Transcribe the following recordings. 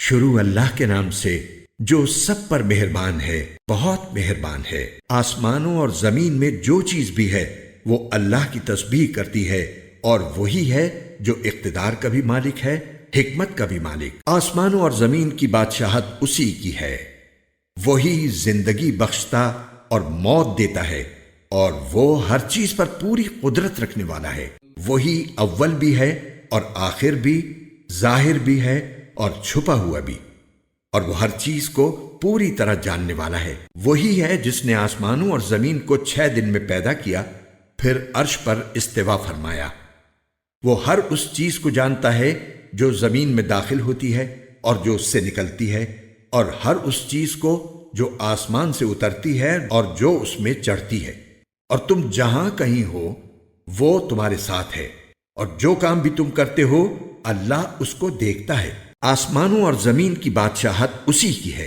شروع اللہ کے نام سے جو سب پر مہربان ہے، بہت مہربان ہے۔ آسمانوں اور زمین میں جو چیز بھی ہے وہ اللہ کی تسبیح کرتی ہے، اور وہی ہے جو اقتدار کا بھی مالک ہے، حکمت کا بھی مالک۔ آسمانوں اور زمین کی بادشاہت اسی کی ہے، وہی زندگی بخشتا اور موت دیتا ہے، اور وہ ہر چیز پر پوری قدرت رکھنے والا ہے۔ وہی اول بھی ہے اور آخر بھی، ظاہر بھی ہے اور چھپا ہوا بھی، اور وہ ہر چیز کو پوری طرح جاننے والا ہے۔ وہی ہے جس نے آسمانوں اور زمین کو 6 دن میں پیدا کیا، پھر عرش پر استوا فرمایا۔ وہ ہر اس چیز کو جانتا ہے جو زمین میں داخل ہوتی ہے اور جو اس سے نکلتی ہے، اور ہر اس چیز کو جو آسمان سے اترتی ہے اور جو اس میں چڑھتی ہے۔ اور تم جہاں کہیں ہو وہ تمہارے ساتھ ہے، اور جو کام بھی تم کرتے ہو اللہ اس کو دیکھتا ہے۔ آسمانوں اور زمین کی بادشاہت اسی کی ہے،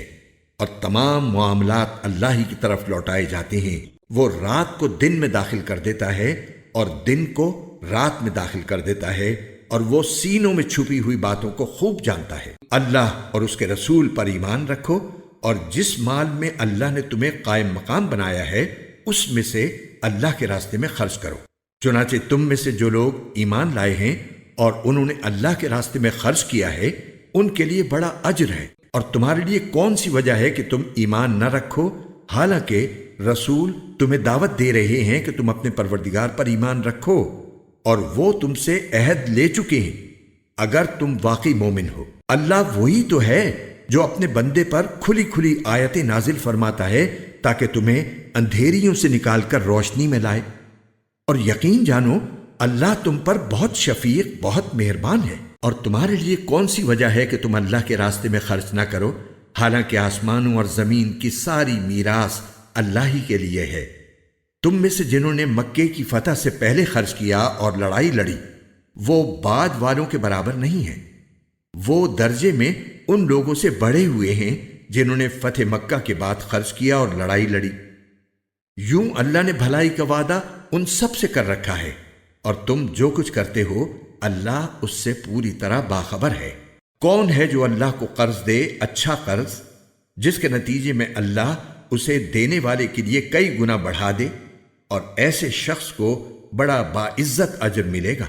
اور تمام معاملات اللہ ہی کی طرف لوٹائے جاتے ہیں۔ وہ رات کو دن میں داخل کر دیتا ہے اور دن کو رات میں داخل کر دیتا ہے، اور وہ سینوں میں چھپی ہوئی باتوں کو خوب جانتا ہے۔ اللہ اور اس کے رسول پر ایمان رکھو، اور جس مال میں اللہ نے تمہیں قائم مقام بنایا ہے اس میں سے اللہ کے راستے میں خرچ کرو۔ چنانچہ تم میں سے جو لوگ ایمان لائے ہیں اور انہوں نے اللہ کے راستے میں خرچ کیا ہے، ان کے لیے بڑا اجر ہے۔ اور تمہارے لیے کون سی وجہ ہے کہ تم ایمان نہ رکھو، حالانکہ رسول تمہیں دعوت دے رہے ہیں کہ تم اپنے پروردگار پر ایمان رکھو، اور وہ تم سے عہد لے چکے ہیں اگر تم واقعی مومن ہو۔ اللہ وہی تو ہے جو اپنے بندے پر کھلی کھلی آیتیں نازل فرماتا ہے تاکہ تمہیں اندھیریوں سے نکال کر روشنی میں لائے، اور یقین جانو اللہ تم پر بہت شفیق، بہت مہربان ہے۔ اور تمہارے لیے کون سی وجہ ہے کہ تم اللہ کے راستے میں خرچ نہ کرو، حالانکہ آسمانوں اور زمین کی ساری میراث اللہ ہی کے لیے ہے۔ تم میں سے جنہوں نے مکے کی فتح سے پہلے خرچ کیا اور لڑائی لڑی، وہ بعد والوں کے برابر نہیں ہیں۔ وہ درجے میں ان لوگوں سے بڑھے ہوئے ہیں جنہوں نے فتح مکہ کے بعد خرچ کیا اور لڑائی لڑی۔ یوں اللہ نے بھلائی کا وعدہ ان سب سے کر رکھا ہے، اور تم جو کچھ کرتے ہو اللہ اس سے پوری طرح باخبر ہے۔ کون ہے جو اللہ کو قرض دے، اچھا قرض، جس کے نتیجے میں اللہ اسے دینے والے کے لیے کئی گنا بڑھا دے، اور ایسے شخص کو بڑا باعزت اجر ملے گا۔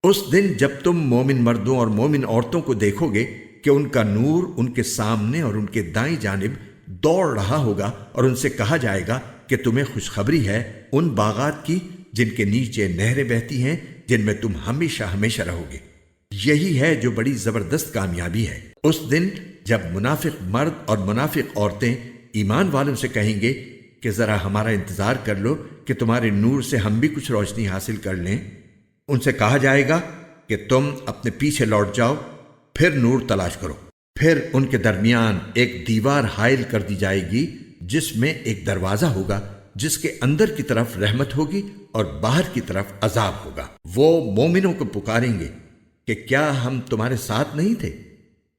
اس دن جب تم مومن مردوں اور مومن عورتوں کو دیکھو گے کہ ان کا نور ان کے سامنے اور ان کے دائیں جانب دوڑ رہا ہوگا، اور ان سے کہا جائے گا کہ تمہیں خوشخبری ہے ان باغات کی جن کے نیچے نہریں بہتی ہیں، جن میں تم ہمیشہ ہمیشہ رہو گے۔ یہی ہے جو بڑی زبردست کامیابی ہے۔ اس دن جب منافق مرد اور منافق عورتیں ایمان والوں سے کہیں گے کہ ذرا ہمارا انتظار کر لو کہ تمہارے نور سے ہم بھی کچھ روشنی حاصل کر لیں، ان سے کہا جائے گا کہ تم اپنے پیچھے لوٹ جاؤ، پھر نور تلاش کرو۔ پھر ان کے درمیان ایک دیوار حائل کر دی جائے گی جس میں ایک دروازہ ہوگا، جس کے اندر کی طرف رحمت ہوگی اور باہر کی طرف عذاب ہوگا۔ وہ مومنوں کو پکاریں گے کہ کیا ہم تمہارے ساتھ نہیں تھے؟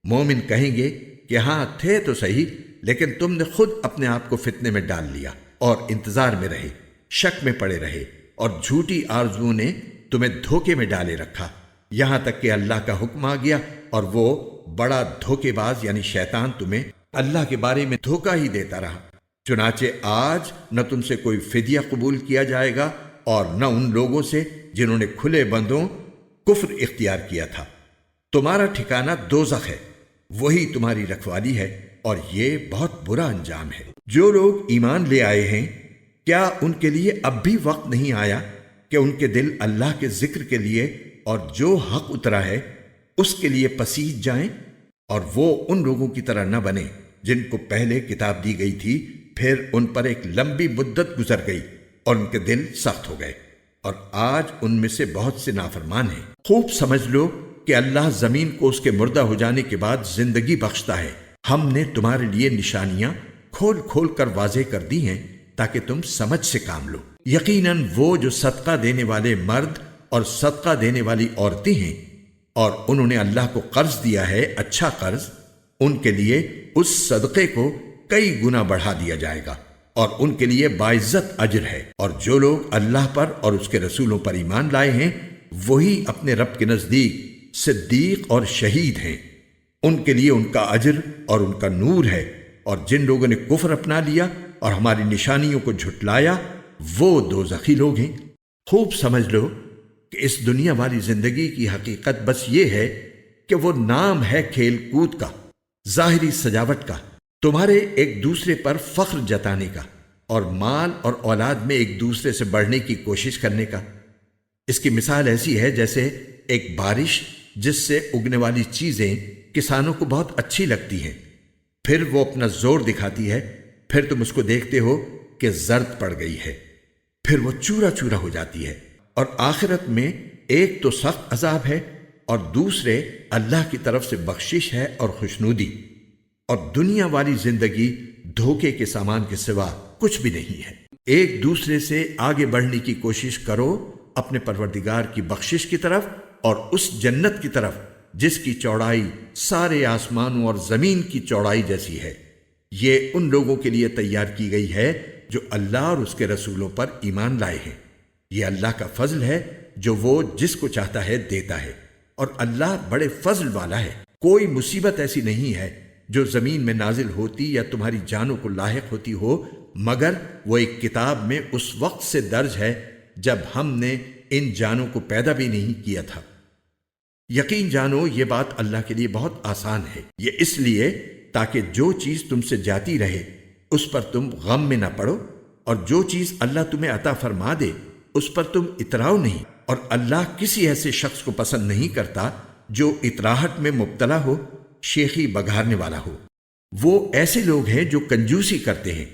مومن کہیں گے کہ ہاں تھے تو صحیح، لیکن تم نے خود اپنے آپ کو فتنے میں ڈال لیا اور انتظار میں رہے، شک میں پڑے رہے، اور جھوٹی آرزوؤں نے تمہیں دھوکے میں ڈالے رکھا، یہاں تک کہ اللہ کا حکم آ گیا، اور وہ بڑا دھوکے باز یعنی شیطان تمہیں اللہ کے بارے میں دھوکہ ہی دیتا رہا۔ چنانچہ آج نہ تم سے کوئی فدیہ قبول کیا جائے گا، اور نہ ان لوگوں سے جنہوں نے کھلے بندوں کفر اختیار کیا تھا۔ تمہارا ٹھکانہ دوزخ ہے، وہی تمہاری رکھوالی ہے، اور یہ بہت برا انجام ہے۔ جو لوگ ایمان لے آئے ہیں، کیا ان کے لیے اب بھی وقت نہیں آیا کہ ان کے دل اللہ کے ذکر کے لیے اور جو حق اترا ہے اس کے لیے پسیج جائیں، اور وہ ان لوگوں کی طرح نہ بنے جن کو پہلے کتاب دی گئی تھی، پھر ان پر ایک لمبی مدت گزر گئی اور ان کے دل سخت ہو گئے، اور آج ان میں سے بہت سے نافرمان ہیں۔ خوب سمجھ لو کہ اللہ زمین کو اس کے مردہ ہو جانے کے بعد زندگی بخشتا ہے۔ ہم نے تمہارے لیے نشانیاں کھول کھول کر واضح کر دی ہیں تاکہ تم سمجھ سے کام لو۔ یقیناً وہ جو صدقہ دینے والے مرد اور صدقہ دینے والی عورتیں ہیں اور انہوں نے اللہ کو قرض دیا ہے، اچھا قرض، ان کے لیے اس صدقے کو کئی گنا بڑھا دیا جائے گا، اور ان کے لیے باعزت اجر ہے۔ اور جو لوگ اللہ پر اور اس کے رسولوں پر ایمان لائے ہیں، وہی اپنے رب کے نزدیک صدیق اور شہید ہیں۔ ان کے لیے ان کا اجر اور ان کا نور ہے، اور جن لوگوں نے کفر اپنا لیا اور ہماری نشانیوں کو جھٹلایا وہ دوزخی لوگ ہیں۔ خوب سمجھ لو کہ اس دنیا والی زندگی کی حقیقت بس یہ ہے کہ وہ نام ہے کھیل کود کا، ظاہری سجاوٹ کا، تمہارے ایک دوسرے پر فخر جتانے کا، اور مال اور اولاد میں ایک دوسرے سے بڑھنے کی کوشش کرنے کا۔ اس کی مثال ایسی ہے جیسے ایک بارش جس سے اگنے والی چیزیں کسانوں کو بہت اچھی لگتی ہیں، پھر وہ اپنا زور دکھاتی ہے، پھر تم اس کو دیکھتے ہو کہ زرد پڑ گئی ہے، پھر وہ چورا چورا ہو جاتی ہے، اور آخرت میں ایک تو سخت عذاب ہے اور دوسرے اللہ کی طرف سے بخشش ہے اور خوشنودی، اور دنیا والی زندگی دھوکے کے سامان کے سوا کچھ بھی نہیں ہے۔ ایک دوسرے سے آگے بڑھنے کی کوشش کرو اپنے پروردگار کی بخشش کی طرف اور اس جنت کی طرف جس کی چوڑائی سارے آسمانوں اور زمین کی چوڑائی جیسی ہے۔ یہ ان لوگوں کے لیے تیار کی گئی ہے جو اللہ اور اس کے رسولوں پر ایمان لائے ہیں۔ یہ اللہ کا فضل ہے جو وہ جس کو چاہتا ہے دیتا ہے، اور اللہ بڑے فضل والا ہے۔ کوئی مصیبت ایسی نہیں ہے جو زمین میں نازل ہوتی یا تمہاری جانوں کو لاحق ہوتی ہو، مگر وہ ایک کتاب میں اس وقت سے درج ہے جب ہم نے ان جانوں کو پیدا بھی نہیں کیا تھا۔ یقین جانو یہ بات اللہ کے لیے بہت آسان ہے، یہ اس لیے تاکہ جو چیز تم سے جاتی رہے اس پر تم غم میں نہ پڑو، اور جو چیز اللہ تمہیں عطا فرما دے اس پر تم اتراؤ نہیں، اور اللہ کسی ایسے شخص کو پسند نہیں کرتا جو اتراہٹ میں مبتلا ہو، شیخی بگھارنے والا ہو۔ وہ ایسے لوگ ہیں جو کنجوسی کرتے ہیں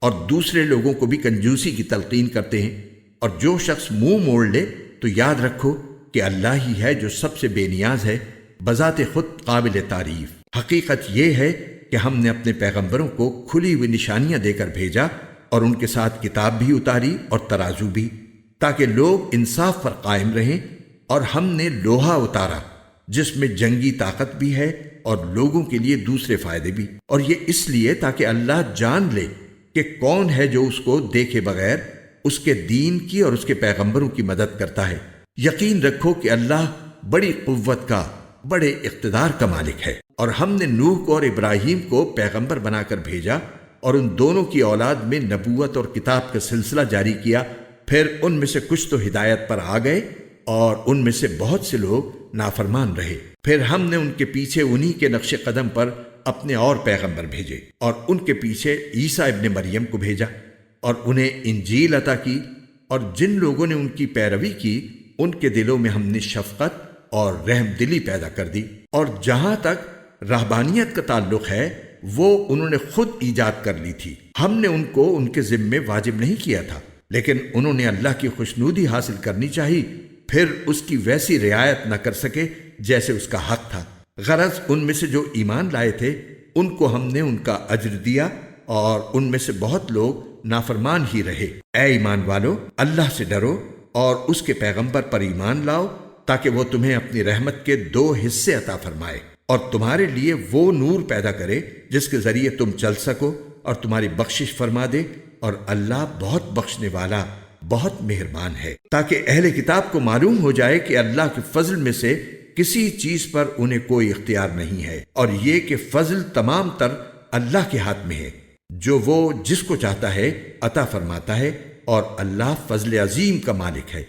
اور دوسرے لوگوں کو بھی کنجوسی کی تلقین کرتے ہیں، اور جو شخص منہ موڑ لے تو یاد رکھو کہ اللہ ہی ہے جو سب سے بے نیاز ہے، بذات خود قابل تعریف۔ حقیقت یہ ہے کہ ہم نے اپنے پیغمبروں کو کھلی ہوئی نشانیاں دے کر بھیجا، اور ان کے ساتھ کتاب بھی اتاری اور ترازو بھی، تاکہ لوگ انصاف پر قائم رہیں، اور ہم نے لوہا اتارا جس میں جنگی طاقت بھی ہے اور لوگوں کے لیے دوسرے فائدے بھی، اور یہ اس لیے تاکہ اللہ جان لے کہ کون ہے جو اس کو دیکھے بغیر اس کے دین کی اور اس کے پیغمبروں کی مدد کرتا ہے۔ یقین رکھو کہ اللہ بڑی قوت کا، بڑے اقتدار کا مالک ہے۔ اور ہم نے نوح کو اور ابراہیم کو پیغمبر بنا کر بھیجا، اور ان دونوں کی اولاد میں نبوت اور کتاب کا سلسلہ جاری کیا، پھر ان میں سے کچھ تو ہدایت پر آ گئے اور ان میں سے بہت سے لوگ نافرمان رہے۔ پھر ہم نے ان کے پیچھے انہی کے نقش قدم پر اپنے اور پیغمبر بھیجے، اور ان کے پیچھے عیسیٰ ابن مریم کو بھیجا، اور انہیں انجیل عطا کی، اور جن لوگوں نے ان کی پیروی کی ان کے دلوں میں ہم نے شفقت اور رحم دلی پیدا کر دی۔ اور جہاں تک رہبانیت کا تعلق ہے وہ انہوں نے خود ایجاد کر لی تھی، ہم نے ان کو ان کے ذمے واجب نہیں کیا تھا، لیکن انہوں نے اللہ کی خوشنودی حاصل کرنی چاہی، پھر اس کی ویسی رعایت نہ کر سکے جیسے اس کا حق تھا۔ غرض ان میں سے جو ایمان لائے تھے ان کو ہم نے ان کا اجر دیا، اور ان میں سے بہت لوگ نافرمان ہی رہے۔ اے ایمان والو، اللہ سے ڈرو اور اس کے پیغمبر پر ایمان لاؤ، تاکہ وہ تمہیں اپنی رحمت کے 2 حصے عطا فرمائے، اور تمہارے لیے وہ نور پیدا کرے جس کے ذریعے تم چل سکو، اور تمہاری بخشش فرما دے، اور اللہ بہت بخشنے والا، بہت مہربان ہے۔ تاکہ اہل کتاب کو معلوم ہو جائے کہ اللہ کے فضل میں سے کسی چیز پر انہیں کوئی اختیار نہیں ہے، اور یہ کہ فضل تمام تر اللہ کے ہاتھ میں ہے، جو وہ جس کو چاہتا ہے عطا فرماتا ہے، اور اللہ فضل عظیم کا مالک ہے۔